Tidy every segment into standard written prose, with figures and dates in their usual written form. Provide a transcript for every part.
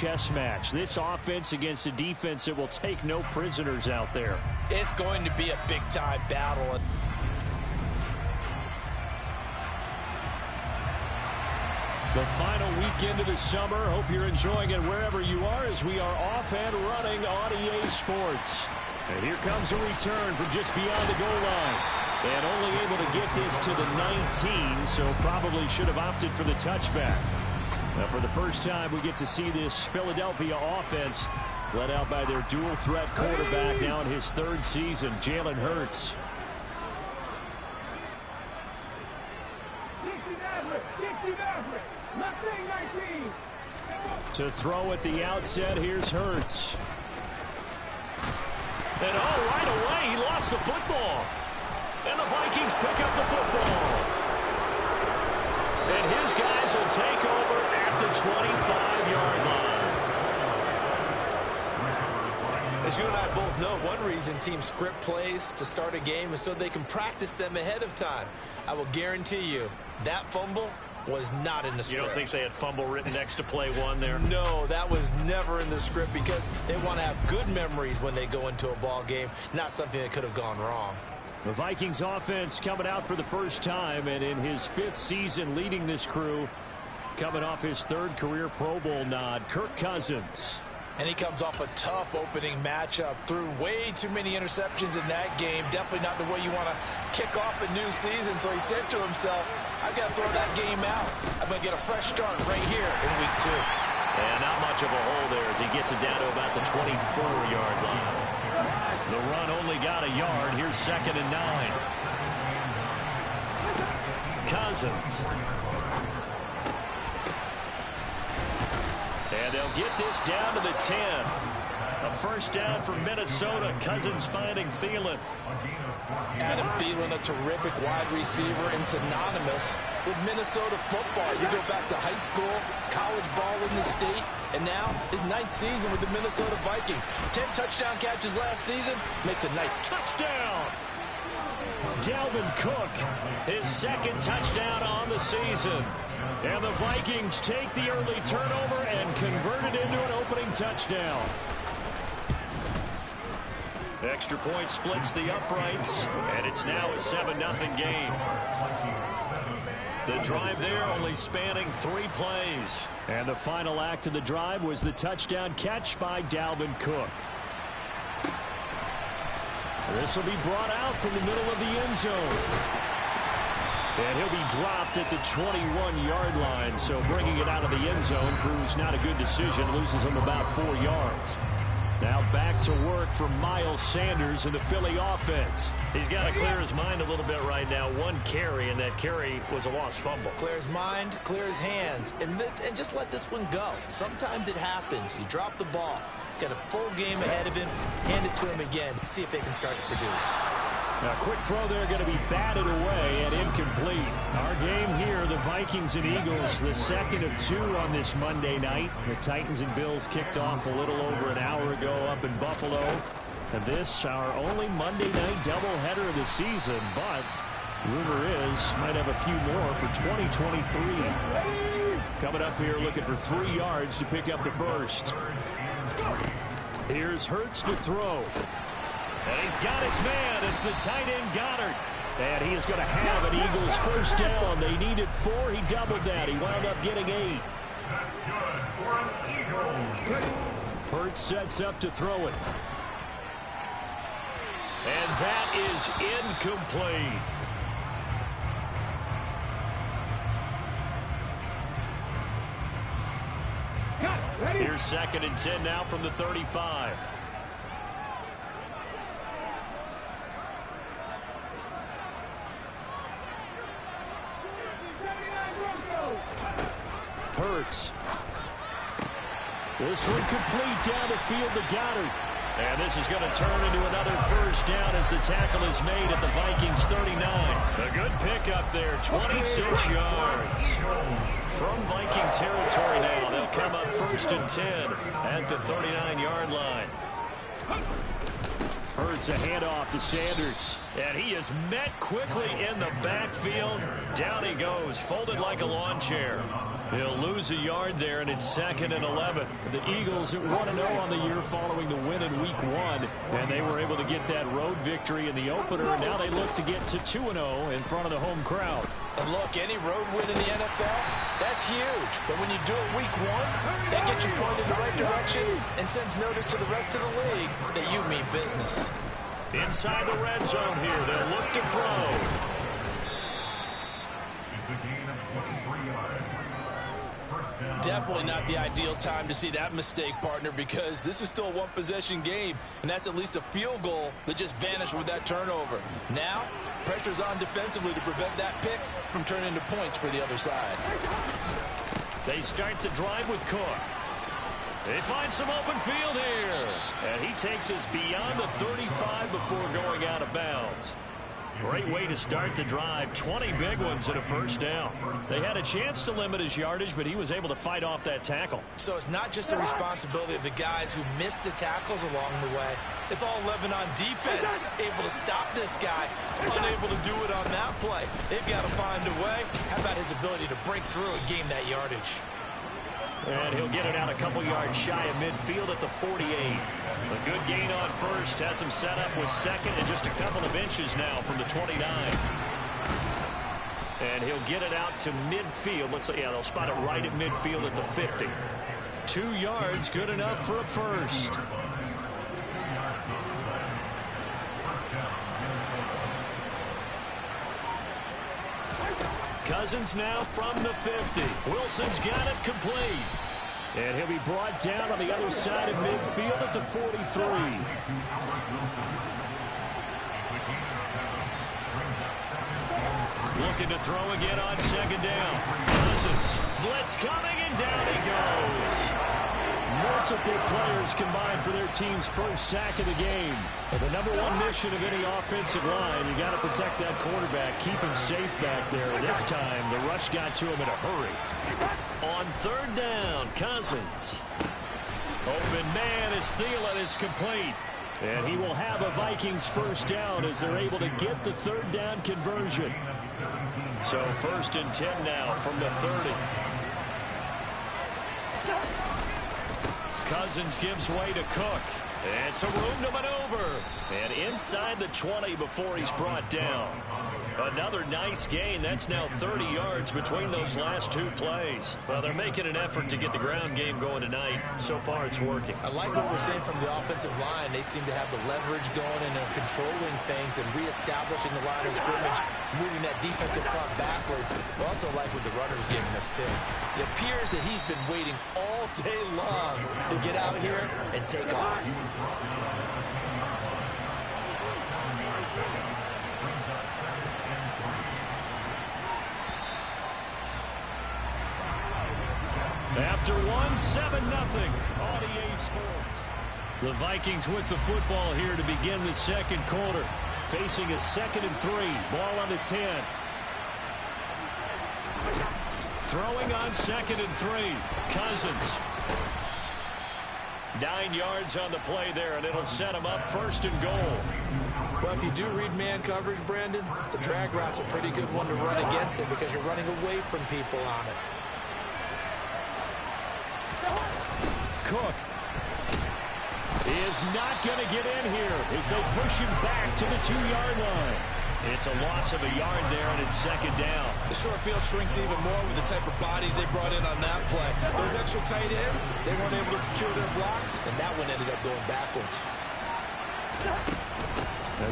chess match. This offense against a defense that will take no prisoners out there. It's going to be a big-time battle. The final weekend of the summer. Hope you're enjoying it wherever you are as we are off and running on EA Sports. And here comes a return from just beyond the goal line. And only able to get this to the 19, so probably should have opted for the touchback. Now for the first time, we get to see this Philadelphia offense led out by their dual-threat quarterback now in his third season, Jalen Hurts. To throw at the outset, here's Hurts. And right away, he lost the football. And the Vikings pick up the football. And his guys will take over at the 25-yard line. As you and I both know, one reason teams script plays to start a game is so they can practice them ahead of time. I will guarantee you that fumble was not in the script. You don't think they had fumble written next to play one there? No, that was never in the script because they want to have good memories when they go into a ball game, not something that could have gone wrong. The Vikings offense coming out for the first time, and in his 5th season leading this crew, coming off his 3rd career Pro Bowl nod, Kirk Cousins. And he comes off a tough opening matchup. Threw way too many interceptions in that game. Definitely not the way you want to kick off a new season. So he said to himself, I've got to throw that game out. I'm going to get a fresh start right here in week 2. And not much of a hole there as he gets it down to about the 24-yard line. The run only got a yard. Here's 2nd and 9. Cousins. And they'll get this down to the 10. A first down for Minnesota. Cousins finding Thielen. Adam Thielen, a terrific wide receiver and synonymous with Minnesota football. You go back to high school, college ball in the state, and now his 9th season with the Minnesota Vikings. 10 touchdown catches last season, makes a nice touchdown. Dalvin Cook, his 2nd touchdown on the season. And the Vikings take the early turnover and convert it into an opening touchdown. Extra point splits the uprights, and it's now a 7-0 game. The drive there only spanning 3 plays. And the final act of the drive was the touchdown catch by Dalvin Cook. This will be brought out from the middle of the end zone. And he'll be dropped at the 21-yard line. So bringing it out of the end zone proves not a good decision. Loses him about 4 yards. Now back to work for Miles Sanders in the Philly offense. He's got to clear his mind a little bit right now. 1 carry, and that carry was a lost fumble. Clear his mind, clear his hands, and just let this one go. Sometimes it happens. You drop the ball. Got a full game ahead of him. Hand it to him again. See if they can start to produce. Now, quick throw there, going to be batted away and incomplete. Our game here, the Vikings and Eagles, the 2nd of 2 on this Monday night. The Titans and Bills kicked off a little over an hour ago up in Buffalo. And this, our only Monday night doubleheader of the season. But, rumor is, might have a few more for 2023. Coming up here looking for 3 yards to pick up the first. Here's Hurts to throw. And he's got his man. It's the tight end Goddard. And he is going to have an Eagles first down. They needed 4. He doubled that. He wound up getting 8. That's good for an Eagles. Hurts sets up to throw it. And that is incomplete. Here's 2nd and 10 now from the 35. Hurts. This one complete down the field to Goddard. And this is going to turn into another first down as the tackle is made at the Vikings 39. A good pickup there, 26 yards. From Viking territory now, they'll come up 1st and 10 at the 39-yard line. Hurts a handoff to Sanders. And he is met quickly in the backfield. Down he goes, folded like a lawn chair. He'll lose a yard there, and it's 2nd and 11. The Eagles at 1-0 on the year following the win in Week 1, and they were able to get that road victory in the opener, and now they look to get to 2-0 in front of the home crowd. And look, any road win in the NFL, that's huge. But when you do it Week 1, that gets you pointed in the right direction and sends notice to the rest of the league that you mean business. Inside the red zone here, they'll look to throw. It's a gain of 23 yards. First down. Definitely not the ideal time to see that mistake, partner, because this is still a one-possession game, and that's at least a field goal that just vanished with that turnover. Now, pressure's on defensively to prevent that pick from turning into points for the other side. They start the drive with Cook. They find some open field here. And he takes us beyond the 35 before going out of bounds. Great way to start the drive. 20 big ones and a first down. They had a chance to limit his yardage, but he was able to fight off that tackle. So it's not just the responsibility of the guys who missed the tackles along the way. It's all 11 on defense, able to stop this guy, unable to do it on that play. They've got to find a way. How about his ability to break through and gain that yardage? And he'll get it out a couple yards shy of midfield at the 48. A good gain on first has him set up with 2nd and just a couple of inches now from the 29. And he'll get it out to midfield. Let's say, yeah, they'll spot it right at midfield at the 50. 2 yards, good enough for a first. Cousins now from the 50. Wilson's got it complete. And he'll be brought down on the other side of midfield at the 43. Looking to throw again on 2nd down. Cousins, blitz coming, and down he goes. Multiple players combined for their team's first sack of the game. But the #1 mission of any offensive line, you got to protect that quarterback, keep him safe back there. This time, the rush got to him in a hurry. On 3rd down, Cousins. Open man as Thielen is complete. And he will have a Vikings first down as they're able to get the 3rd down conversion. So 1st and 10 now from the 30. Cousins gives way to Cook. And some room to maneuver. And inside the 20 before he's brought down. Another nice gain. That's now 30 yards between those last 2 plays. Well, they're making an effort to get the ground game going tonight. So far, it's working. I like what we're seeing from the offensive line. They seem to have the leverage going, and they're controlling things and reestablishing the line of scrimmage, moving that defensive front backwards. I also like what the runner's giving us, too. It appears that he's been waiting all day long to get out here and take off. After 1, 7-0, RDA Sports. The Vikings with the football here to begin the 2nd quarter. Facing a 2nd and 3. Ball on the 10. Throwing on 2nd and 3. Cousins. 9 yards on the play there, and it'll set him up 1st and goal. Well, if you do read man coverage, Brandon, the drag route's a pretty good one to run against it because you're running away from people on it. Cook is not going to get in here as they push him back to the 2-yard line. It's a loss of a yard there, and it's 2nd down. The short field shrinks even more with the type of bodies they brought in on that play. Those extra tight ends, they weren't able to secure their blocks, and that one ended up going backwards.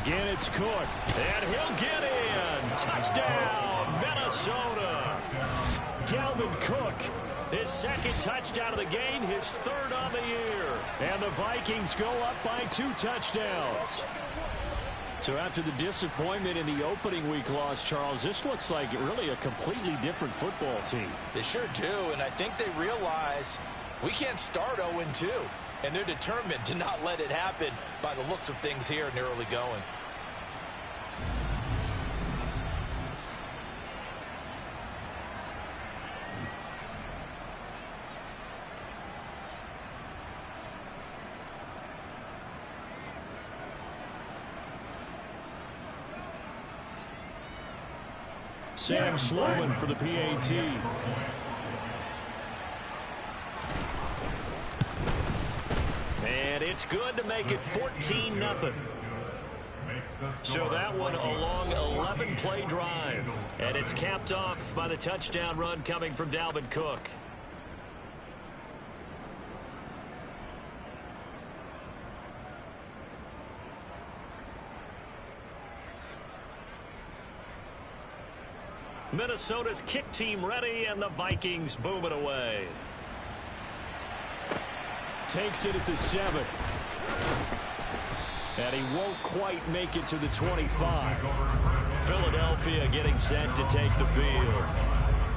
Again, it's Cook, and he'll get in. Touchdown, Minnesota. Dalvin Cook, his 2nd touchdown of the game, his 3rd on the year. And the Vikings go up by 2 touchdowns. So after the disappointment in the opening week loss, Charles, this looks like really a completely different football team. They sure do, and I think they realize we can't start 0-2. And they're determined to not let it happen by the looks of things here in the early going. Sam Sloman for the PAT. And it's good to make it 14-0. So that one a long 11-play drive. And it's capped off by the touchdown run coming from Dalvin Cook. Minnesota's kick team ready, and the Vikings boom it away. Takes it at the 7. And he won't quite make it to the 25. Philadelphia getting set to take the field.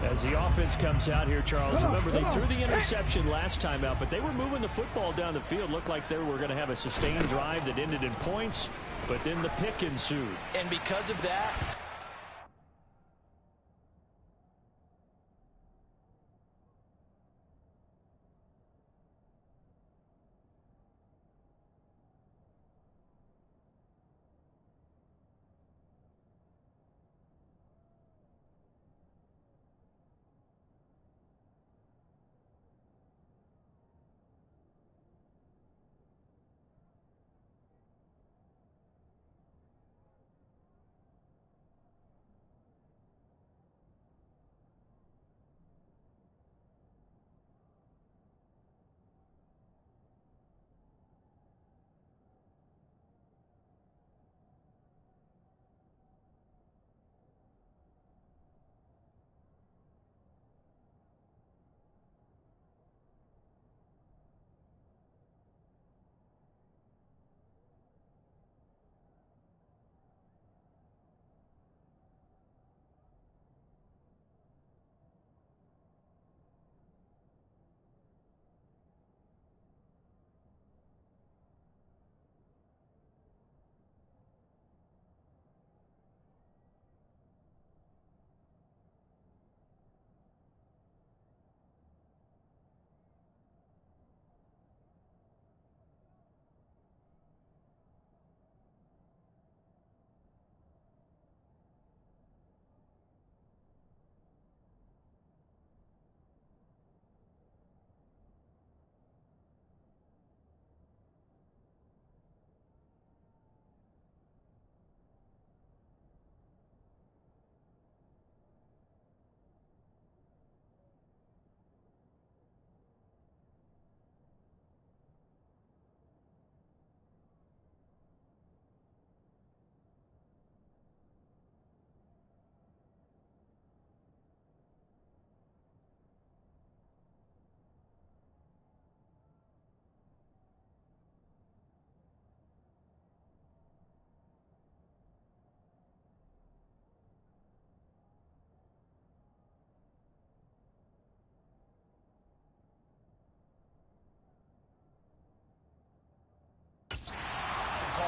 As the offense comes out here, Charles, remember they threw the interception last time out, but they were moving the football down the field. Looked like they were going to have a sustained drive that ended in points, but then the pick ensued. And because of that,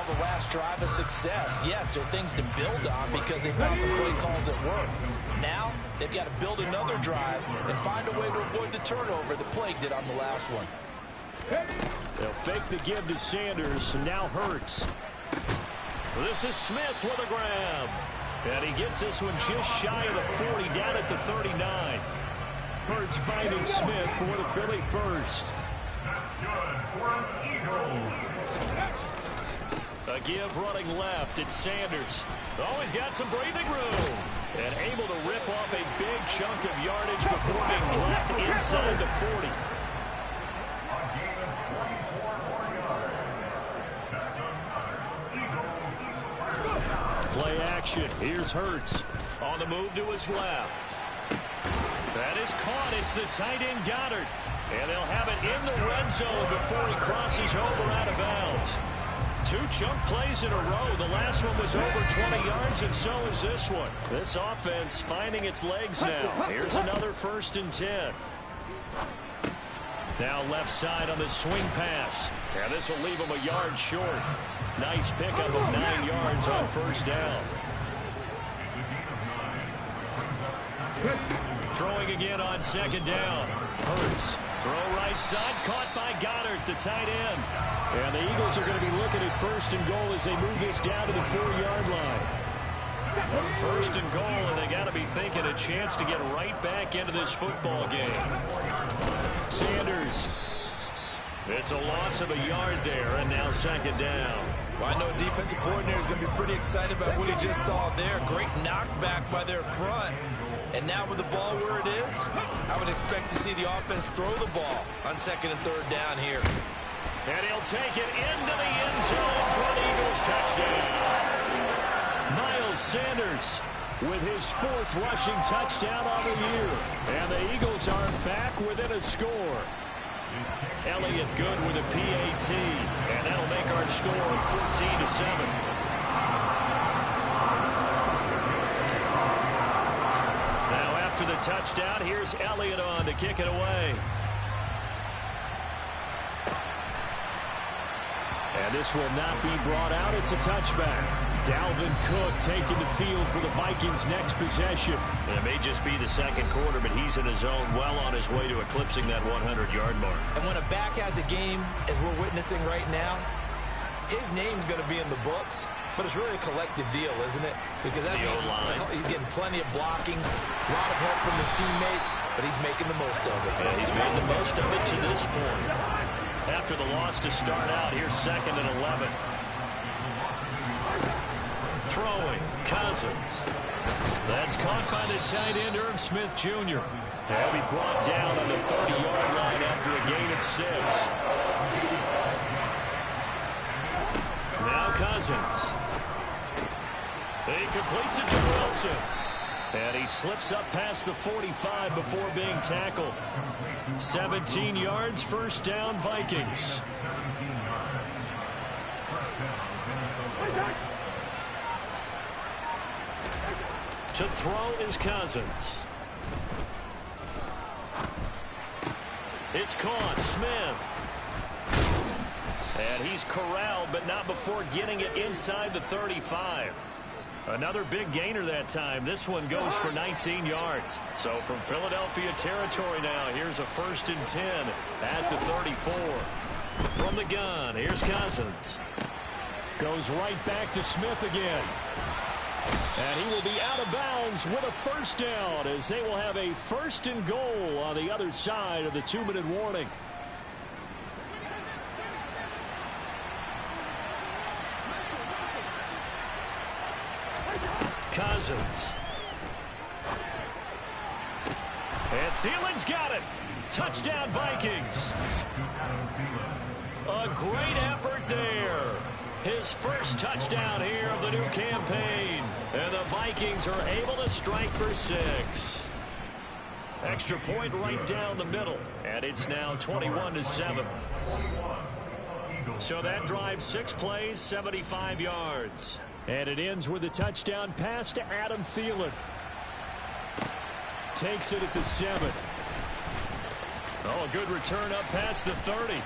the last drive a success. Yes, there are things to build on because they found some play calls that work. Now, they've got to build another drive and find a way to avoid the turnover the Plague did on the last one. They'll fake the give to Sanders, and now Hurts. This is Smith with a grab. And he gets this one just shy of the 40, down at the 39. Hurts finding Smith for the Philly first. That's good for an Eagles. A give running left. It's Sanders. Oh, he's got some breathing room. And able to rip off a big chunk of yardage before being dropped inside the 40. A gain of 24 more yards. That's another Eagles. Play action. Here's Hurts. On the move to his left. That is caught. It's the tight end Goddard. And they'll have it in the red zone before he crosses over out of bounds. 2 chunk plays in a row. The last one was over 20 yards, and so is this one. This offense finding its legs now. Here's another 1st and 10. Now left side on the swing pass. And this will leave him a yard short. Nice pickup of 9 yards on 1st down. Throwing again on 2nd down. Hurts. Throw right side, caught by Goddard, the tight end. And the Eagles are going to be looking at 1st and goal as they move this down to the 4-yard line. 1st and goal, and they got to be thinking a chance to get right back into this football game. Sanders It's a loss of a yard there, and now second down. Well, I know a defensive coordinator is going to be pretty excited about what he just saw there. Great knockback by their front. And now with the ball where it is, I would expect to see the offense throw the ball on second and third down here. And he'll take it into the end zone for an Eagles touchdown. Miles Sanders with his 4th rushing touchdown on the year. And the Eagles are back within a score. Elliott good with a PAT. And that'll make our score 14-7. Now after the touchdown, here's Elliott on to kick it away. And this will not be brought out. It's a touchback. Dalvin Cook taking the field for the Vikings' next possession. It may just be the second quarter, but he's in his zone well on his way to eclipsing that 100-yard mark. And when a back has a game, as we're witnessing right now, his name's going to be in the books, but it's really a collective deal, isn't it? Because that means he's getting plenty of blocking, a lot of help from his teammates, but he's making the most of it. Yeah, he's made the most of it to this point. After the loss to start out, here's second and 11. Throwing, Cousins. That's caught by the tight end, Irv Smith Jr. He'll be brought down on the 30-yard line after a gain of 6. Now Cousins. He completes it to Wilson. And he slips up past the 45 before being tackled. 17 yards, first down, Vikings. To throw is Cousins. It's caught, Smith. And he's corralled, but not before getting it inside the 35. Another big gainer that time. This one goes for 19 yards. So from Philadelphia territory now, here's a 1st and 10 at the 34. From the gun, here's Cousins. Goes right back to Smith again. And he will be out of bounds with a first down as they will have a 1st and goal on the other side of the 2-minute warning. Cousins. And Thielen's got it. Touchdown, Vikings. A great effort there. His first touchdown here of the new campaign. And the Vikings are able to strike for 6. Extra point right down the middle. And it's now 21-7. So that drives 6 plays, 75 yards. And it ends with a touchdown pass to Adam Thielen. Takes it at the 7. Oh, a good return up past the 30.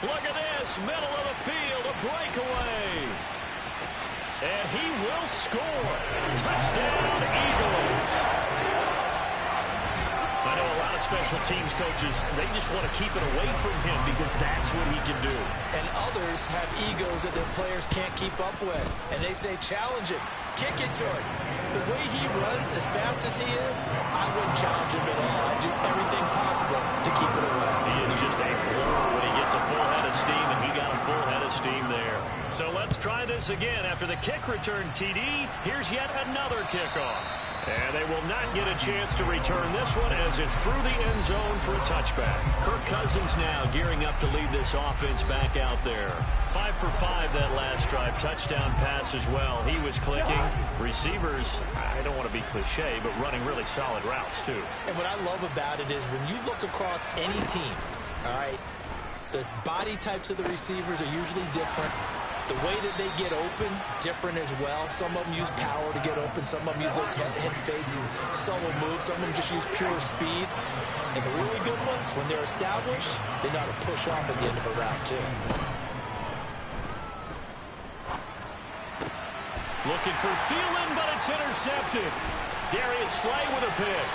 Look at this, middle of the field, a breakaway. And he will score. Touchdown, Eagles. I know a lot of special teams coaches, they just want to keep it away from him because that's what he can do. And others have egos that their players can't keep up with. And they say, challenge it, kick it to him. The way he runs as fast as he is, I wouldn't challenge him at all. I'd do everything possible to keep it away. He is just a blur when he gets a full head of steam, and he got a full head of steam there. So let's try this again. After the kick return TD, here's yet another kickoff. And they will not get a chance to return this one as it's through the end zone for a touchback. Kirk Cousins now gearing up to lead this offense back out there. 5 for 5 that last drive. Touchdown pass as well. He was clicking. Receivers, I don't want to be cliche, but running really solid routes too. And what I love about it is when you look across any team, all right, the body types of the receivers are usually different. The way that they get open, different as well. Some of them use power to get open. Some of them use those head fakes and subtle moves. Some of them just use pure speed. And the really good ones, when they're established, they know how to push off at the end of a route, too. Looking for Thielen, but it's intercepted. Darius Slay with a pick.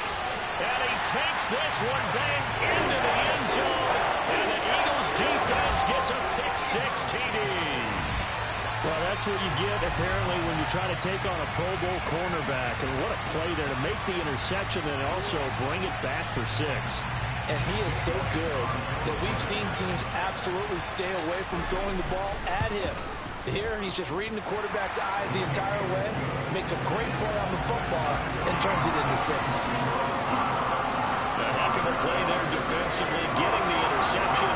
And he takes this one back into the end zone. And the Eagles defense gets a pick-6 TD. Well, that's what you get, apparently, when you try to take on a Pro Bowl cornerback. And what a play there to make the interception and also bring it back for 6. And he is so good that we've seen teams absolutely stay away from throwing the ball at him. Here, he's just reading the quarterback's eyes the entire way, makes a great play on the football, and turns it into 6. A heck of a play there defensively, getting the interception,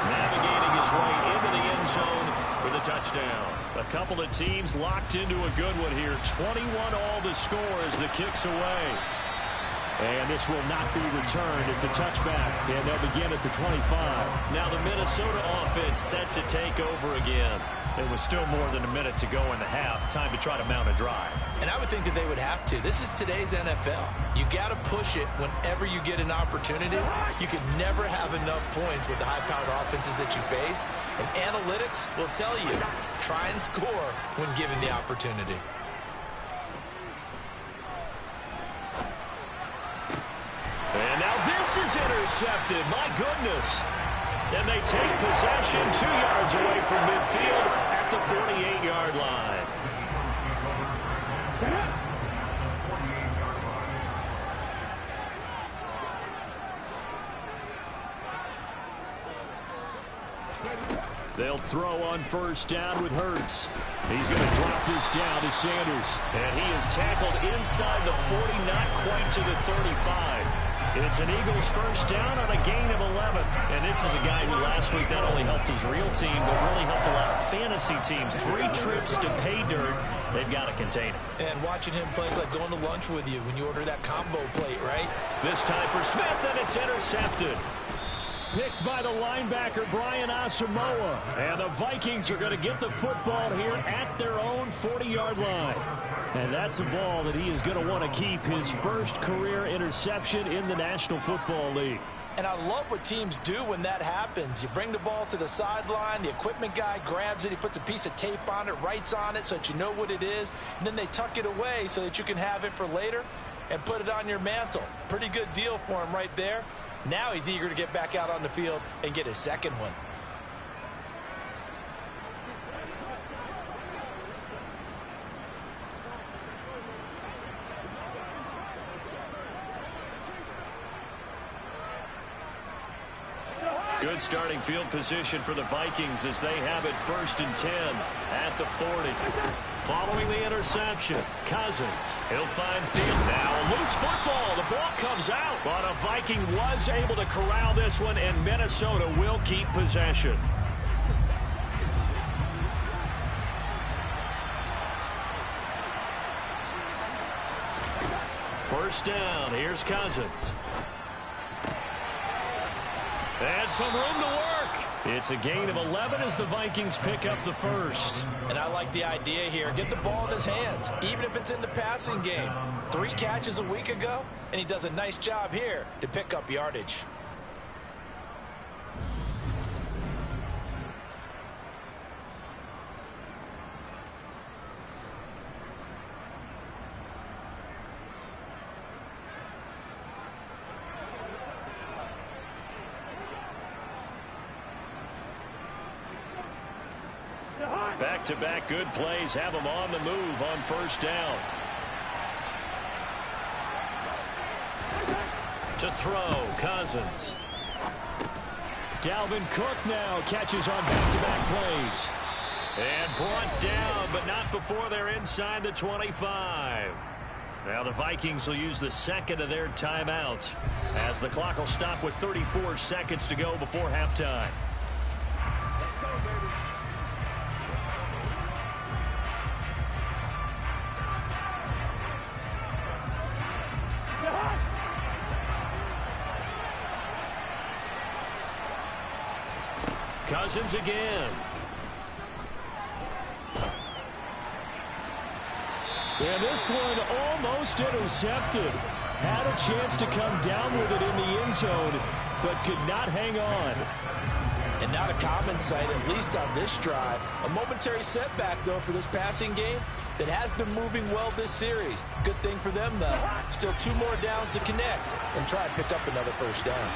navigating his way into the end zone for the touchdown. A couple of teams locked into a good one here. 21 all the score as the kick's away. And this will not be returned. It's a touchback, and they'll begin at the 25. Now the Minnesota offense set to take over again. It was still more than a minute to go in the half. Time to try to mount a drive. And I would think that they would have to. This is today's NFL. You got to push it whenever you get an opportunity. You can never have enough points with the high-powered offenses that you face. And analytics will tell you, try and score when given the opportunity. And now this is intercepted. My goodness. And they take possession 2 yards away from midfield at the 48-yard line. They'll throw on first down with Hurts. He's going to drop this down to Sanders. And he is tackled inside the 40, not quite to the 35. It's an Eagles first down on a gain of 11. And this is a guy who last week not only helped his real team, but really helped a lot of fantasy teams. 3 trips to pay dirt. They've got to contain him. And watching him play is like going to lunch with you when you order that combo plate, right? This time for Smith, and it's intercepted. Picked by the linebacker, Brian Asamoah. And the Vikings are going to get the football here at their own 40-yard line. And that's a ball that he is going to want to keep, his first career interception in the National Football League. And I love what teams do when that happens. You bring the ball to the sideline, the equipment guy grabs it, he puts a piece of tape on it, writes on it so that you know what it is, and then they tuck it away so that you can have it for later and put it on your mantle. Pretty good deal for him right there. Now he's eager to get back out on the field and get his second one. Good starting field position for the Vikings as they have it 1st and 10 at the 40. Following the interception, Cousins, he'll find field now. Loose football, the ball comes out. But a Viking was able to corral this one, and Minnesota will keep possession. First down, here's Cousins. And some room to work. It's a gain of 11 as the Vikings pick up the first. And I like the idea here. Get the ball in his hands, even if it's in the passing game. 3 catches a week ago, and he does a nice job here to pick up yardage. Back-to-back good plays have him on the move on first down. To throw, Cousins. Dalvin Cook now catches on back-to-back plays. And brought down, but not before they're inside the 25. Now the Vikings will use the second of their timeouts as the clock will stop with 34 seconds to go before halftime. Cousins again. And this one almost intercepted. Had a chance to come down with it in the end zone, but could not hang on. And not a common sight, at least on this drive. A momentary setback, though, for this passing game that has been moving well this series. Good thing for them, though. Still 2 more downs to connect and try and pick up another first down.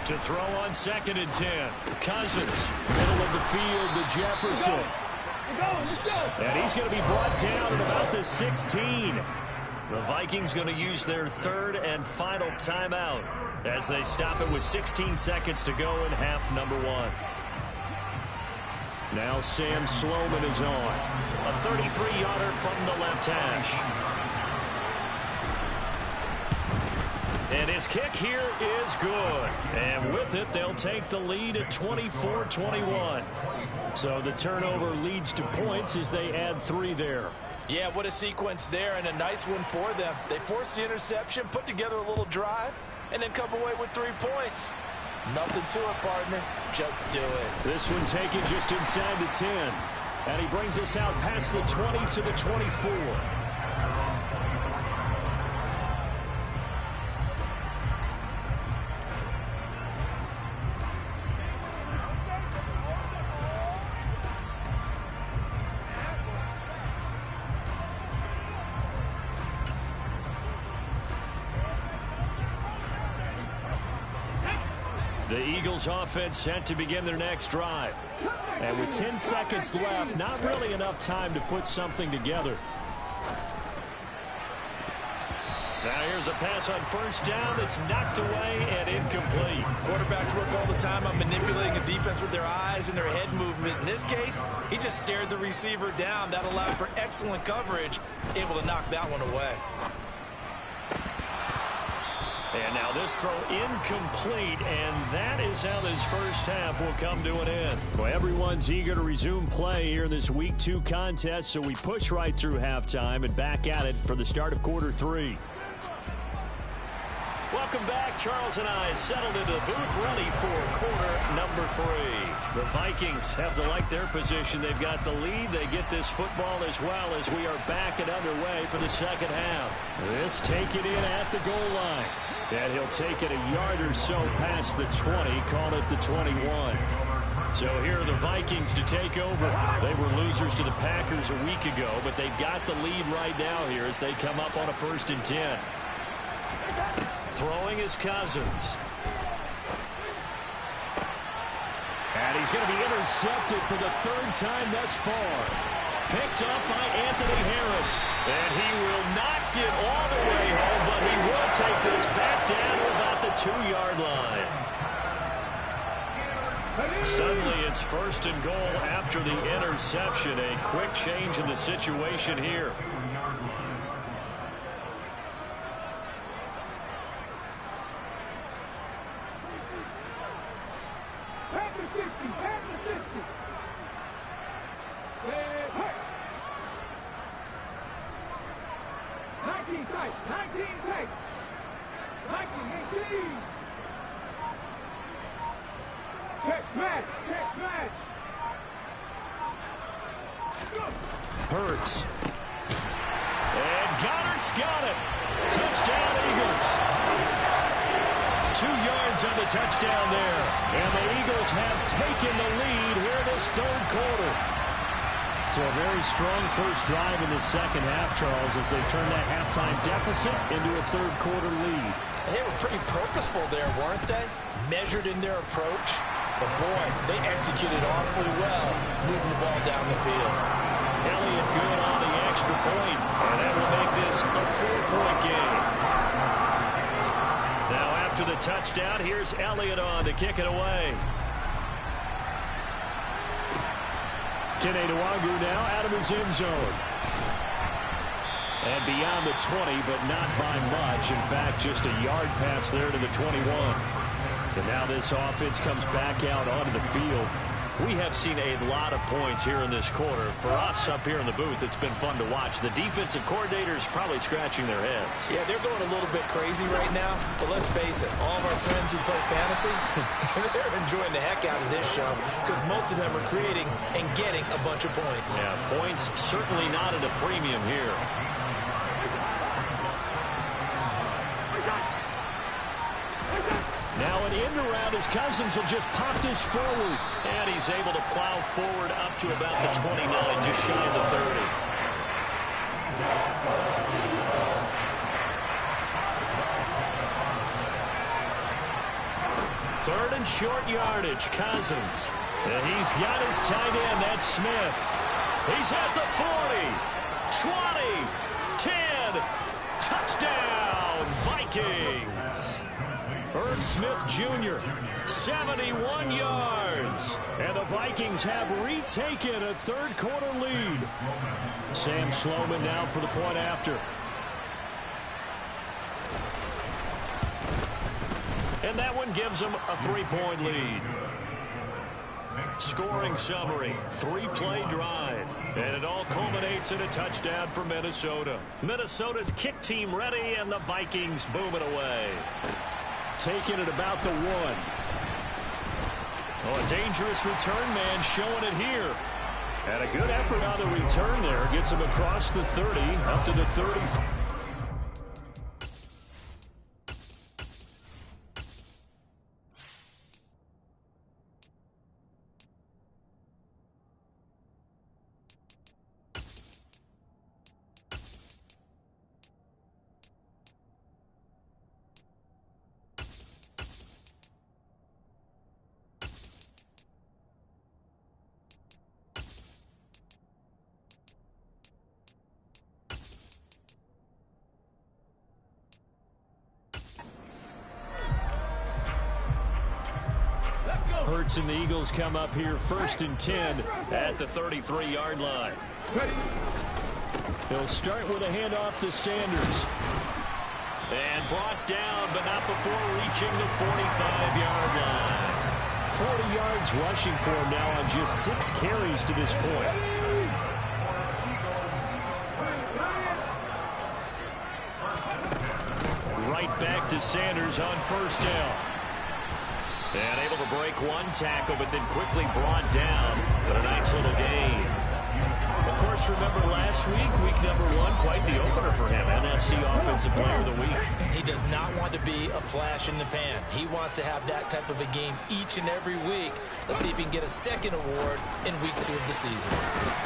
To throw on 2nd and 10. Cousins, middle of the field to Jefferson. Let's go. And he's going to be brought down at about the 16. The Vikings going to use their third and final timeout as they stop it with 16 seconds to go in half number 1. Now Sam Sloman is on. A 33-yarder from the left hash. And his kick here is good. And with it, they'll take the lead at 24-21. So the turnover leads to points as they add 3 there. Yeah, what a sequence there, and a nice one for them. They forced the interception, put together a little drive, and then come away with 3 points. Nothing to it, partner. Just do it. This one taken just inside the 10. And he brings us out past the 20 to the 24. The Eagles offense set to begin their next drive. And with 10 seconds left, not really enough time to put something together. Now here's a pass on first down that's knocked away and incomplete. Quarterbacks work all the time on manipulating a defense with their eyes and their head movement. In this case, he just stared the receiver down. That allowed for excellent coverage, able to knock that one away. And now this throw incomplete, and that is how this first half will come to an end. Well, everyone's eager to resume play here in this Week 2 contest, so we push right through halftime and back at it for the start of quarter 3. Welcome back. Charles and I settled into the booth ready for quarter number 3. The Vikings have to like their position. They've got the lead. They get this football as well as we are back and underway for the second half. This taken in at the goal line. And he'll take it a yard or so past the 20, call it the 21. So here are the Vikings to take over. They were losers to the Packers a week ago, but they've got the lead right now here as they come up on a 1st and 10. Throwing is Cousins. And he's going to be intercepted for the 3rd time thus far. Picked up by Anthony Harris. And he will not get all the way home, but he will take this back down to about the 2-yard line. Suddenly it's 1st and goal after the interception. A quick change in the situation here. Hurts. And Goddard's got it. Touchdown, Eagles. 2 yards on the touchdown there. And the Eagles have taken the lead here this 3rd quarter. So a very strong first drive in the second half, Charles, as they turn that halftime deficit into a 3rd quarter lead. And they were pretty purposeful there, weren't they? Measured in their approach. But boy, they executed awfully well, moving the ball down the field. Elliott good on the extra point, and that will make this a 4-point game. Now after the touchdown, here's Elliott on to kick it away. Kene Nwangwu now out of his end zone. And beyond the 20, but not by much. In fact, just a yard pass there to the 21. And now this offense comes back out onto the field. We have seen a lot of points here in this quarter. For us up here in the booth, it's been fun to watch. The defensive coordinators probably scratching their heads. Yeah, they're going a little bit crazy right now. But let's face it, all of our friends who play fantasy, they're enjoying the heck out of this show because most of them are creating and getting a bunch of points. Yeah, points certainly not at a premium here. Now an end around as Cousins will just pop this forward. And he's able to plow forward up to about the 29, just shy of the 30. Third and short yardage, Cousins. And he's got his tight end, that's Smith. He's at the 40, 20, 10, Vikings. Irv Smith Jr., 71 yards. And the Vikings have retaken a third-quarter lead. Sam Sloman now for the point after. And that one gives them a 3-point lead. Scoring summary, 3-play drive. And it all culminates in a touchdown for Minnesota. Minnesota's kick team ready, and the Vikings boom it away. Taking it about the 1. Oh, a dangerous return man showing it here. And a good effort on the return there. Gets him across the 30, up to the 30. Hurts and the Eagles come up here 1st and 10 at the 33-yard line. He'll start with a handoff to Sanders. And brought down, but not before reaching the 45-yard line. 40 yards rushing for him now on just 6 carries to this point. Right back to Sanders on 1st down. And able to break one tackle, but then quickly brought down. But a nice little gain. Of course, remember last week, week number 1, quite the opener for him. NFC Offensive Player of the Week. He does not want to be a flash in the pan. He wants to have that type of a game each and every week. Let's see if he can get a second award in week 2 of the season.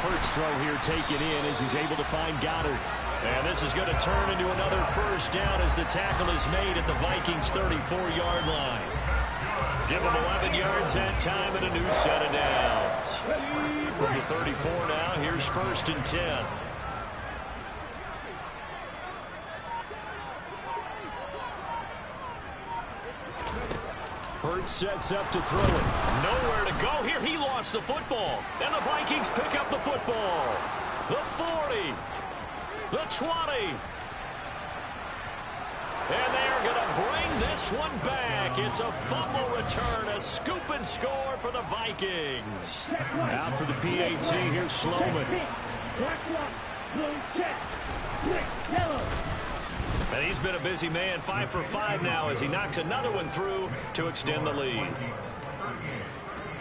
Hurts throw here taken in as he's able to find Goddard. And this is going to turn into another 1st down as the tackle is made at the Vikings' 34-yard line. Give him 11 yards that time and a new set of downs. From the 34 now, here's 1st and 10. Hurts sets up to throw it. Nowhere to go here. He lost the football. And the Vikings pick up the football. The 40. The 20. And they're going to bring this one back. It's a fumble return, a scoop and score for the Vikings. Out for the PAT, here's Sloman. And he's been a busy man, 5 for 5 now as he knocks another one through to extend the lead.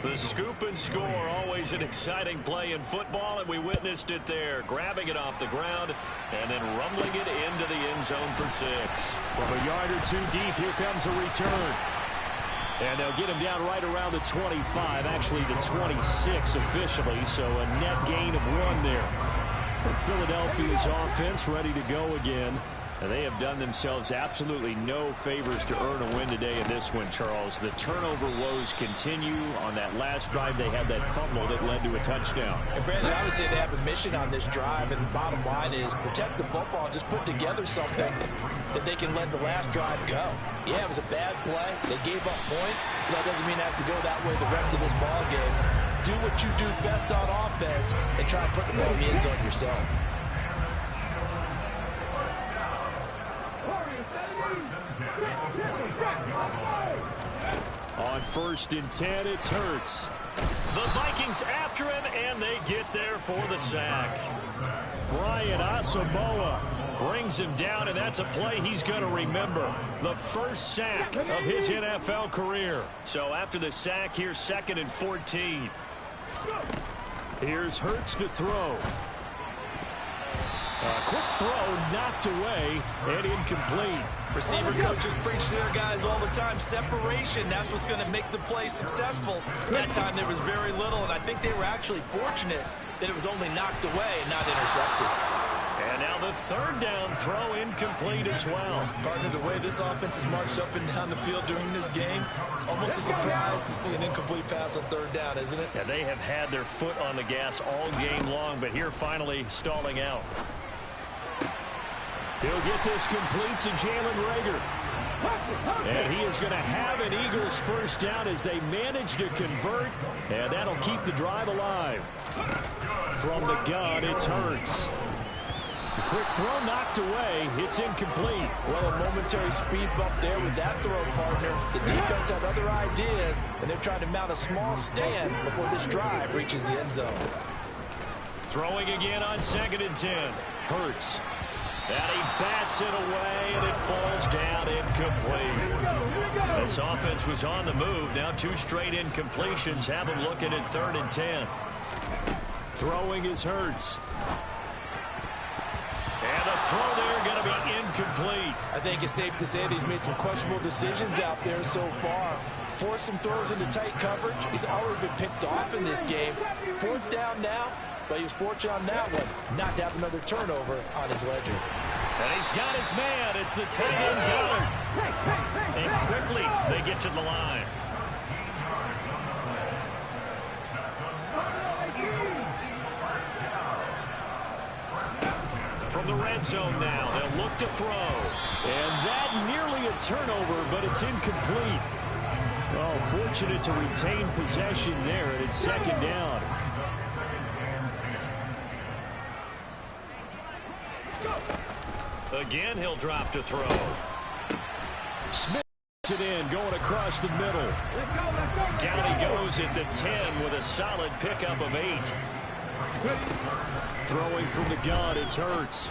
The scoop and score, always an exciting play in football, and we witnessed it there. Grabbing it off the ground and then rumbling it into the end zone for 6. From a yard or 2 deep, here comes a return. And they'll get him down right around the 25, actually the 26 officially, so a net gain of 1 there. Philadelphia's offense ready to go again. And they have done themselves absolutely no favors to earn a win today in this one, Charles. The turnover woes continue. On that last drive, they had that fumble that led to a touchdown. And Brandon, I would say they have a mission on this drive, and the bottom line is protect the football, just put together something that they can let the last drive go. Yeah, it was a bad play. They gave up points, but that doesn't mean it has to go that way the rest of this ball game. Do what you do best on offense and try to put the ball in the end zone yourself. On 1st and 10, it's Hurts. The Vikings after him, and they get there for the sack. Brian Asamoah brings him down, and that's a play he's going to remember. The first sack of his NFL career. So after the sack, here's 2nd and 14. Here's Hurts to throw. A quick throw knocked away and incomplete. Receiver coaches preach to their guys all the time. Separation, that's what's going to make the play successful. That time there was very little, and I think they were actually fortunate that it was only knocked away and not intercepted. And now the 3rd down throw incomplete as well. Partner, the way this offense has marched up and down the field during this game, it's almost a surprise to see an incomplete pass on 3rd down, isn't it? Yeah, they have had their foot on the gas all game long, but here finally stalling out. He'll get this complete to Jalen Reagor. And he is going to have an Eagles first down as they manage to convert, and that'll keep the drive alive. From the gun, it's Hurts. The quick throw knocked away. It's incomplete. Well, a momentary speed bump there with that throw, partner. The defense had other ideas, and they're trying to mount a small stand before this drive reaches the end zone. Throwing again on 2nd and 10. Hurts. And he bats it away, and it falls down incomplete. This offense was on the move. Now 2 straight incompletions have them looking at 3rd and 10. Throwing is Hurts. And the throw there going to be incomplete. I think it's safe to say that he's made some questionable decisions out there so far. Forced some throws into tight coverage. He's already been picked off in this game. 4th down now, but he was fortunate on that one not to have another turnover on his ledger. And he's got his man. It's the tight end Goddard. And quickly they get to the line. From the red zone now, they'll look to throw. And that nearly a turnover, but it's incomplete. Oh, fortunate to retain possession there, and it's 2nd down. Again, he'll drop to throw. Smith it in, going across the middle. Down he goes at the 10 with a solid pickup of 8. Throwing from the gun, it's Hurts.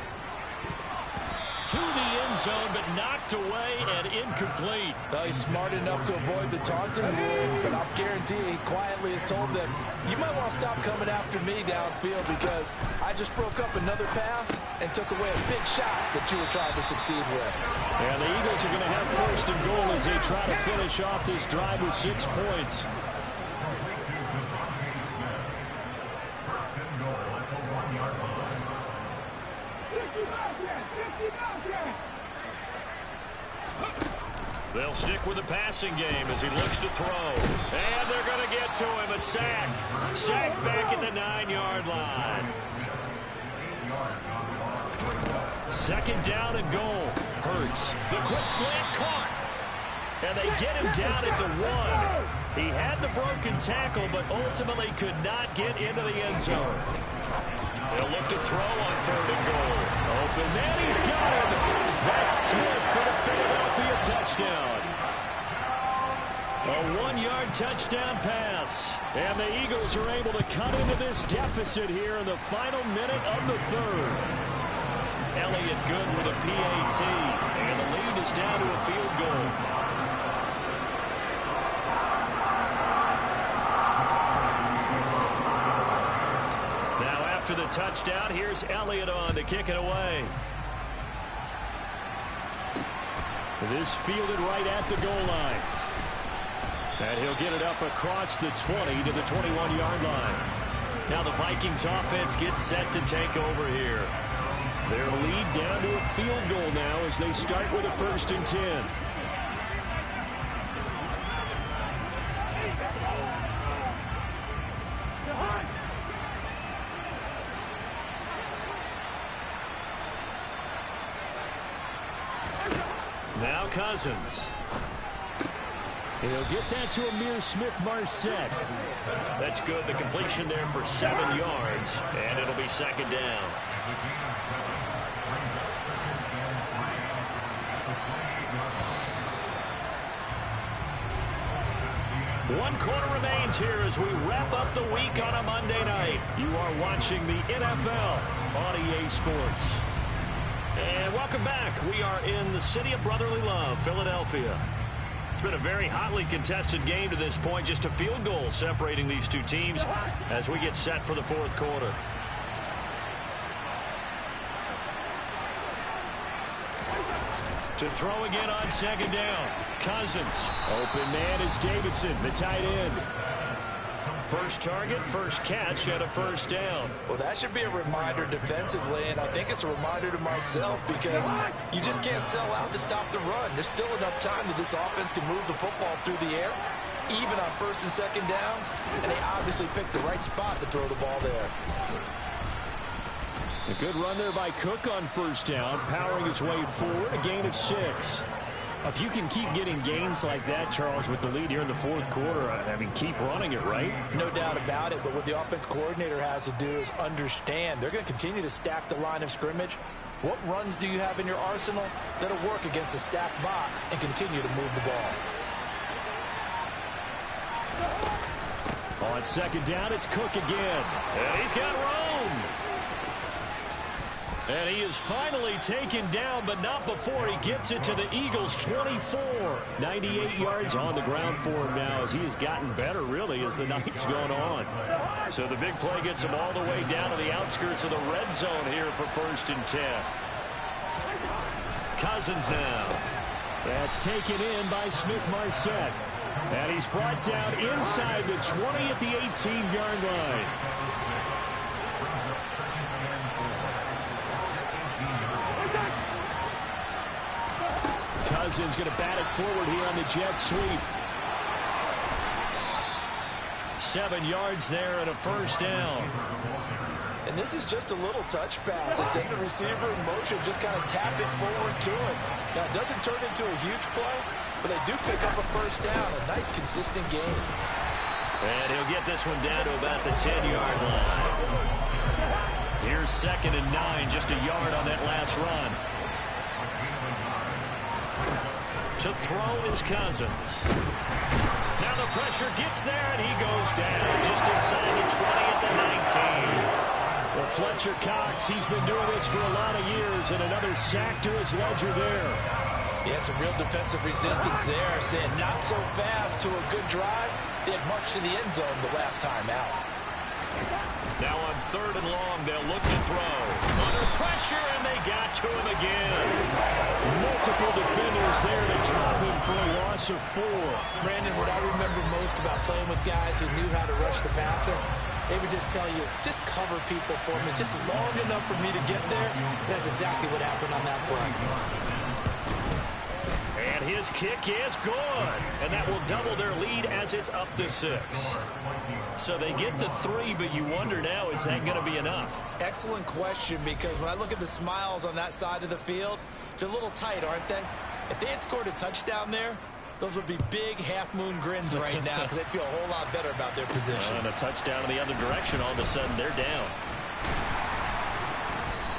To the end zone, but knocked away and incomplete. Well, he's smart enough to avoid the taunting rule, but I'll guarantee he quietly has told them, you might want to stop coming after me downfield because I just broke up another pass and took away a big shot that you were trying to succeed with. And the Eagles are going to have 1st and goal as they try to finish off this drive with 6 points. They'll stick with the passing game as he looks to throw. And they're going to get to him. A sack. Sack back at the 9-yard line. 2nd down and goal. Hurts. The quick slant caught. And they get him down at the 1. He had the broken tackle, but ultimately could not get into the end zone. They'll look to throw on 3rd and goal. Open man, he's got him. That's Smith for the Philadelphia touchdown. A 1-yard touchdown pass. And the Eagles are able to cut into this deficit here in the final minute of the 3rd. Elliott good with a PAT. And the lead is down to a field goal. After the touchdown, here's Elliott on to kick it away. This fielded right at the goal line. And he'll get it up across the 20 to the 21-yard line. Now the Vikings offense gets set to take over here. Their lead down to a field goal now as they start with a 1st and 10. Now Cousins. He'll get that to Amir Smith-Marset. That's good. The completion there for 7 yards. And it'll be 2nd down. One quarter remains here as we wrap up the week on a Monday night. You are watching the NFL on EA Sports. And welcome back. We are in the city of brotherly love, Philadelphia. It's been a very hotly contested game to this point. Just a field goal separating these two teams as we get set for the 4th quarter. To throw again on 2nd down. Cousins. Open man is Davidson, the tight end. First target, first catch, and a 1st down. Well, that should be a reminder defensively, and I think it's a reminder to myself because you just can't sell out to stop the run. There's still enough time that this offense can move the football through the air, even on 1st and 2nd downs, and they obviously picked the right spot to throw the ball there. A good run there by Cook on 1st down, powering his way forward, a gain of 6. If you can keep getting gains like that, Charles, with the lead here in the fourth quarter, I mean, keep running it, right? No doubt about it, but what the offense coordinator has to do is understand they're going to continue to stack the line of scrimmage. What runs do you have in your arsenal that'll work against a stacked box and continue to move the ball? On second down, it's Cook again. And he's got room. And he is finally taken down, but not before he gets it to the Eagles' 24. 98 yards on the ground for him now as he has gotten better, really, as the night's gone on. So the big play gets him all the way down to the outskirts of the red zone here for 1st and 10. Cousins now. That's taken in by Smith-Marset. And he's brought down inside the 20 at the 18-yard line. Cousins going to bat it forward here on the jet sweep. 7 yards there and a 1st down. And this is just a little touch pass. They send the receiver in motion, just kind of tap it forward to him. Now, it doesn't turn into a huge play, but they do pick up a 1st down. A nice, consistent game. And he'll get this one down to about the 10-yard line. Here's 2nd and 9, just a yard on that last run. To throw is Cousins. Now the pressure gets there, and he goes down just inside the 20 at the 19. Well, Fletcher Cox, he's been doing this for a lot of years, and another sack to his ledger there. Yeah, some real defensive resistance there, saying not so fast to a good drive. They had marched to the end zone the last time out. Now on 3rd and long, they'll look to throw. Under pressure, and they got to him again. Multiple defenders there to drop him for a loss of 4. Brandon, what I remember most about playing with guys who knew how to rush the passer, they would just tell you, just cover people for me, just long enough for me to get there. That's exactly what happened on that play. And his kick is good. And that will double their lead as it's up to 6. So they get to 3, but you wonder now, is that going to be enough? Excellent question, because when I look at the smiles on that side of the field, they're a little tight, aren't they? If they had scored a touchdown there, those would be big half-moon grins right now because they'd feel a whole lot better about their position. And a touchdown in the other direction, all of a sudden they're down.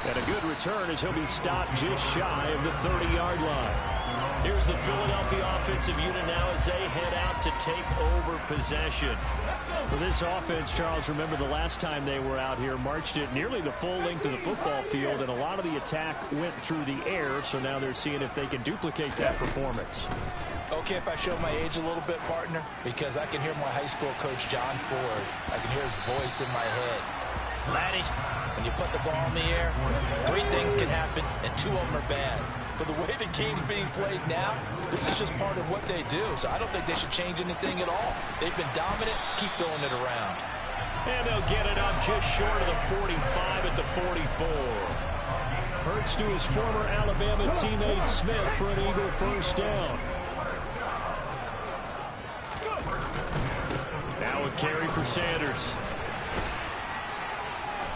And a good return as he'll be stopped just shy of the 30-yard line. Here's the Philadelphia offensive unit now as they head out to take over possession. For this offense, Charles, remember the last time they were out here, marched it nearly the full length of the football field, and a lot of the attack went through the air, so now they're seeing if they can duplicate that performance. Okay, if I show my age a little bit, partner, because I can hear my high school coach, John Ford. I can hear his voice in my head. Laddie, when you put the ball in the air, 3 things can happen, and 2 of them are bad. But the way the game's being played now, this is just part of what they do. So I don't think they should change anything at all. They've been dominant. Keep throwing it around. And they'll get it up just short of the 45 at the 44. Hurts to his former Alabama teammate Smith for an Eagle 1st down. Now a carry for Sanders.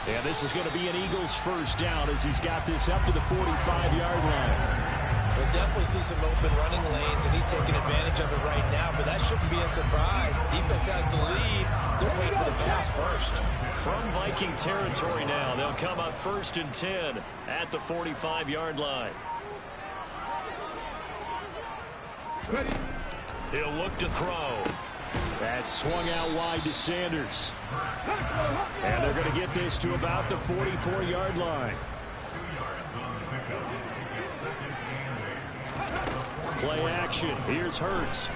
And this is going to be an Eagles 1st down as he's got this up to the 45-yard line. We'll definitely see some open running lanes, and he's taking advantage of it right now, but that shouldn't be a surprise. Defense has the lead. They're playing for the pass first. From Viking territory now, they'll come up 1st and 10 at the 45-yard line. He'll look to throw. That's swung out wide to Sanders. And they're going to get this to about the 44-yard line. Play action. Here's Hurts.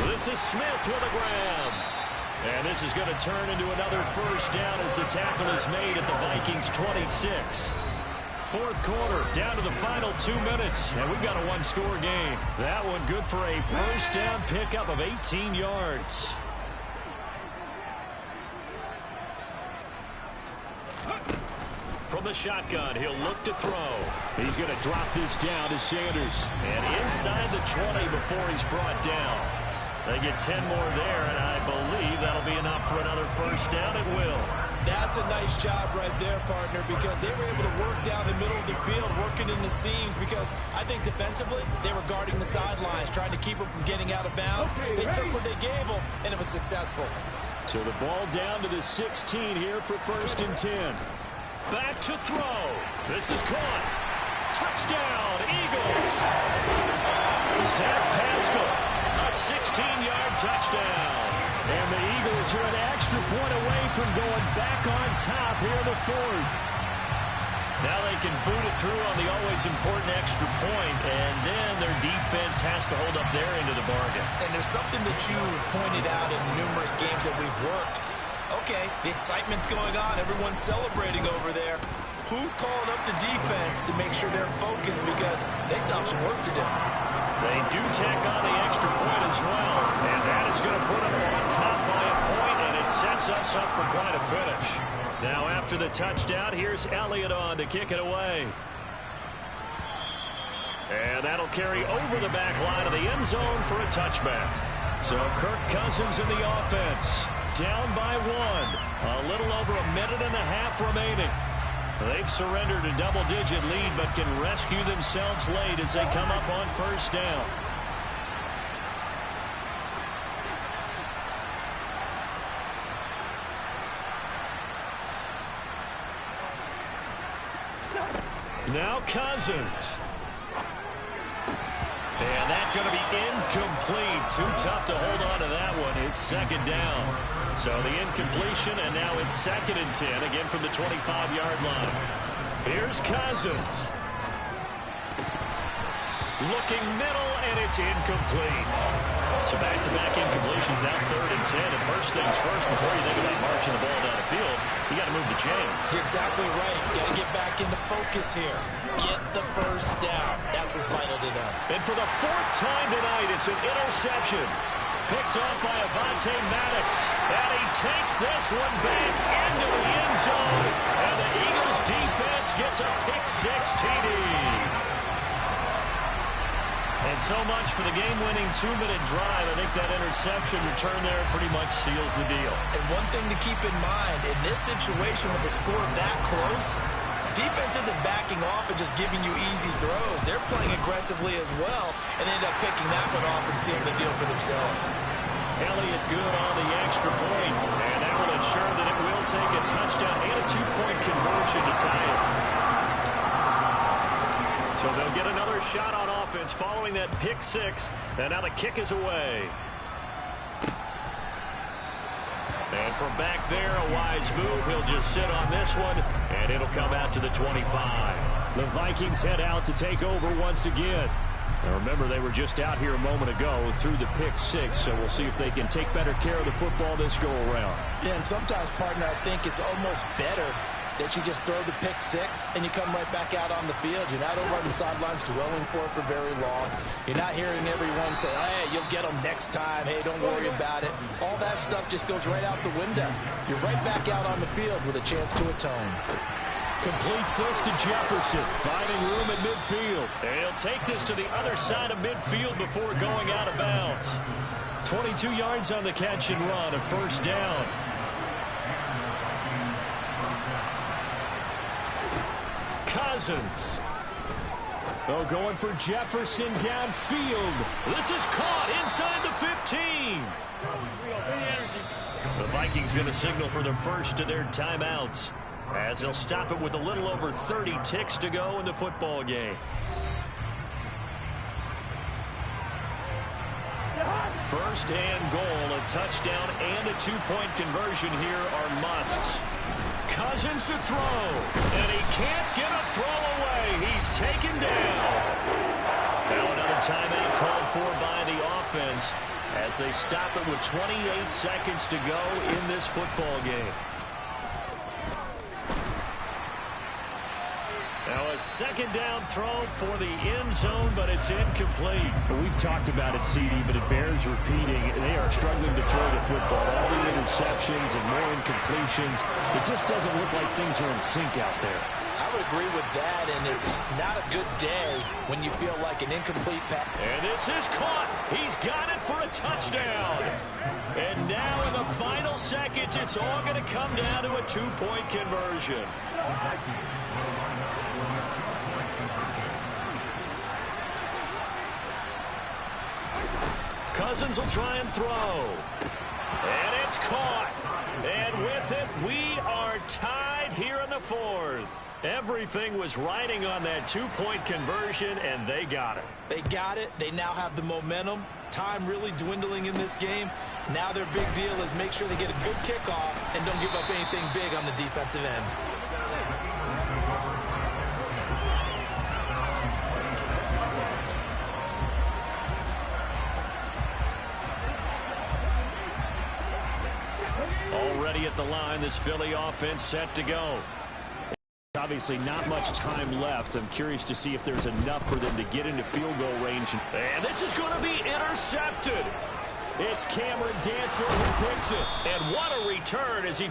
This is Smith with a grab. And this is going to turn into another 1st down as the tackle is made at the Vikings' 26. 4th quarter, down to the final 2 minutes, and we've got a 1-score game. That one good for a 1st down pickup of 18 yards. From the shotgun, he'll look to throw. He's going to drop this down to Sanders. And inside the 20 before he's brought down. They get 10 more there, and I believe that'll be enough for another 1st down. It will. That's a nice job right there, partner, because they were able to work down the middle of the field, working in the seams, because I think defensively they were guarding the sidelines, trying to keep them from getting out of bounds. They took what they gave them, and it was successful. So the ball down to the 16 here for 1st and 10. Back to throw. This is caught. Touchdown, Eagles. Zach Pascal, a 16-yard touchdown. And the Eagles are an extra point away from going back on top here in the 4th. Now they can boot it through on the always important extra point, and then their defense has to hold up their end of the bargain. And there's something that you've pointed out in numerous games that we've worked. Okay, the excitement's going on. Everyone's celebrating over there. Who's calling up the defense to make sure they're focused, because they still have some work to do. They do tack on the extra point as well, and that is going to put them on top by a point, and it sets us up for quite a finish. Now after the touchdown, here's Elliott on to kick it away. And that'll carry over the back line of the end zone for a touchback. So Kirk Cousins in the offense, down by 1. A little over a minute and a half remaining. They've surrendered a double-digit lead, but can rescue themselves late as they come up on 1st down. Now Cousins. And that's going to be incomplete. Too tough to hold on to that one. It's 2nd down. So the incompletion, and now it's 2nd and 10, again from the 25-yard line. Here's Cousins. Looking middle, and it's incomplete. So back-to-back incompletions, now 3rd and 10. And first things first, before you think about marching the ball down the field, you got to move the chains. You're exactly right. Got to get back into focus here. Get the 1st down. That's what's vital to them. And for the 4th time tonight, it's an interception. Picked off by Avonte Maddox. And he takes this one back into the end zone. And the Eagles defense gets a pick-6 TD. And so much for the game-winning 2-minute drive. I think that interception return there pretty much seals the deal. And one thing to keep in mind, in this situation with the score that close, defense isn't backing off and just giving you easy throws. They're playing aggressively as well and end up picking that one off and sealing the deal for themselves. Elliott good on the extra point, and that will ensure that it will take a touchdown and a 2-point conversion to tie it. So they'll get another shot on offense following that pick-6, and now the kick is away. And from back there, a wise move. He'll just sit on this one, and it'll come out to the 25. The Vikings head out to take over once again. Now remember, they were just out here a moment ago through the pick-6, so we'll see if they can take better care of the football this go-around. Yeah, and sometimes, partner, I think it's almost better that you just throw the pick-6 and you come right back out on the field. You're not over on the sidelines dwelling for it for very long. You're not hearing everyone say, hey, you'll get them next time. Hey, don't worry about it. All that stuff just goes right out the window. You're right back out on the field with a chance to atone. Completes this to Jefferson, finding room at midfield. And he'll take this to the other side of midfield before going out of bounds. 22 yards on the catch and run, a 1st down. Cousins. Oh, going for Jefferson downfield. This is caught inside the 15. The Vikings going to signal for their first of their timeouts, as they'll stop it with a little over 30 ticks to go in the football game. First and goal, a touchdown and a 2-point conversion here are musts. Cousins to throw, and he can't get a throw away. He's taken down. Now another timeout called for by the offense as they stop it with 28 seconds to go in this football game. Now a 2nd down throw for the end zone, but it's incomplete. We've talked about it, CD, but it bears repeating. They are struggling to throw the football. All the interceptions and more incompletions. It just doesn't look like things are in sync out there. I would agree with that, and it's not a good day when you feel like an incomplete pass. And this is caught. He's got it for a touchdown. And now in the final final seconds, it's all going to come down to a two-point conversion. Cousins will try and throw. And it's caught. And with it, we are tied here in the fourth. Everything was riding on that two-point conversion, and they got it. They got it. They now have the momentum. Time really dwindling in this game. Now their big deal is make sure they get a good kickoff and don't give up anything big on the defensive end. Already at the line, this Philly offense set to go. Obviously not much time left. I'm curious to see if there's enough for them to get into field goal range. And this is going to be intercepted. It's Cameron Dantzler who picks it. And what a return as he...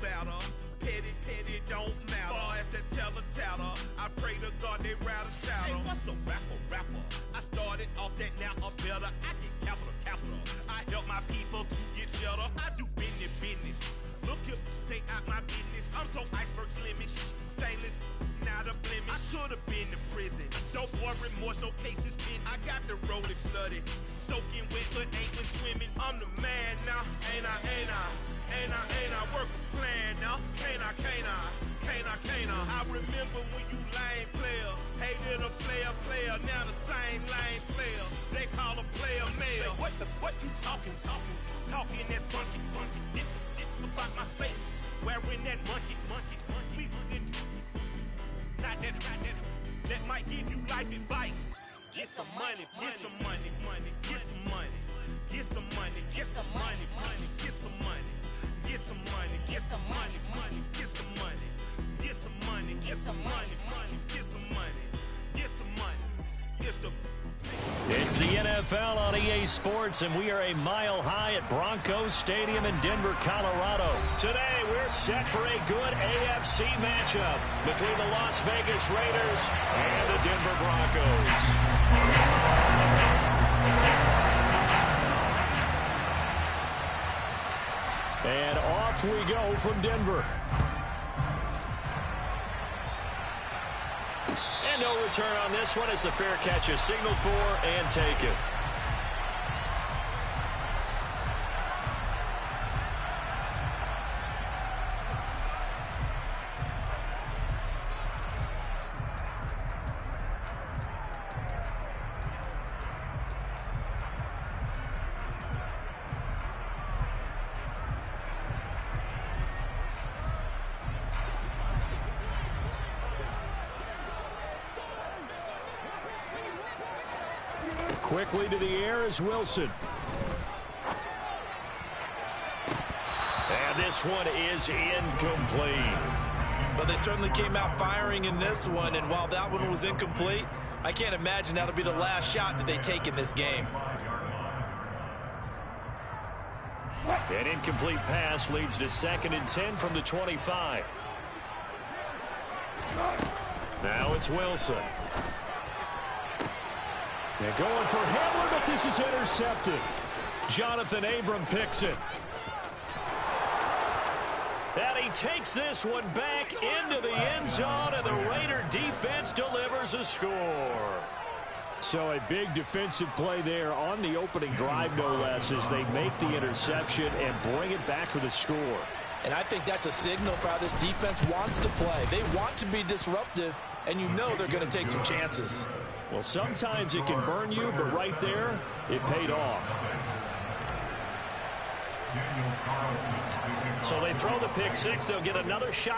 Better, petty, don't matter. Far as the teller, I pray to God they rather saddle. Hey, what's a rapper? I started off that, now I'm better. I get capital. I help my people to get cheddar. I do business. Look here, stay out my business. I'm so iceberg slimish, stainless, not a blemish. I should have been to prison. Don't worry, remorse, no cases pinned. I got the road flooded, soaking wet, but ain't been swimming. I'm the man now, ain't I? Ain't I work a plan now? Can't I? I remember when you lame player, hated a player, now the same lame player. They call a player male. What you talking that funky, it's about my face, wearing that monkey. We not that might give you life advice. Get some money, get some money, get some money, get some money, get some money, get some money, get some money, get some money, get some money, get some money, get some money, get some money, get some money. It's the NFL on EA Sports, and we are a mile high at Broncos Stadium in Denver, Colorado. Today, we're set for a good AFC matchup between the Las Vegas Raiders and the Denver Broncos. And off we go from Denver. And no return on this one as the fair catch is signaled for and taken. Quickly to the air is Wilson. And this one is incomplete. But they certainly came out firing in this one, and while that one was incomplete, I can't imagine that'll be the last shot that they take in this game. An incomplete pass leads to 2nd and 10 from the 25. Now it's Wilson. They're going for Hamler, but this is intercepted. Jonathan Abram picks it. And he takes this one back into the end zone, and the Raider defense delivers a score. So a big defensive play there on the opening drive, no less, as they make the interception and bring it back for the score. And I think that's a signal for how this defense wants to play. They want to be disruptive, and you know they're going to take some chances. Well, sometimes it can burn you, but right there, it paid off. So they throw the pick six. They'll get another shot.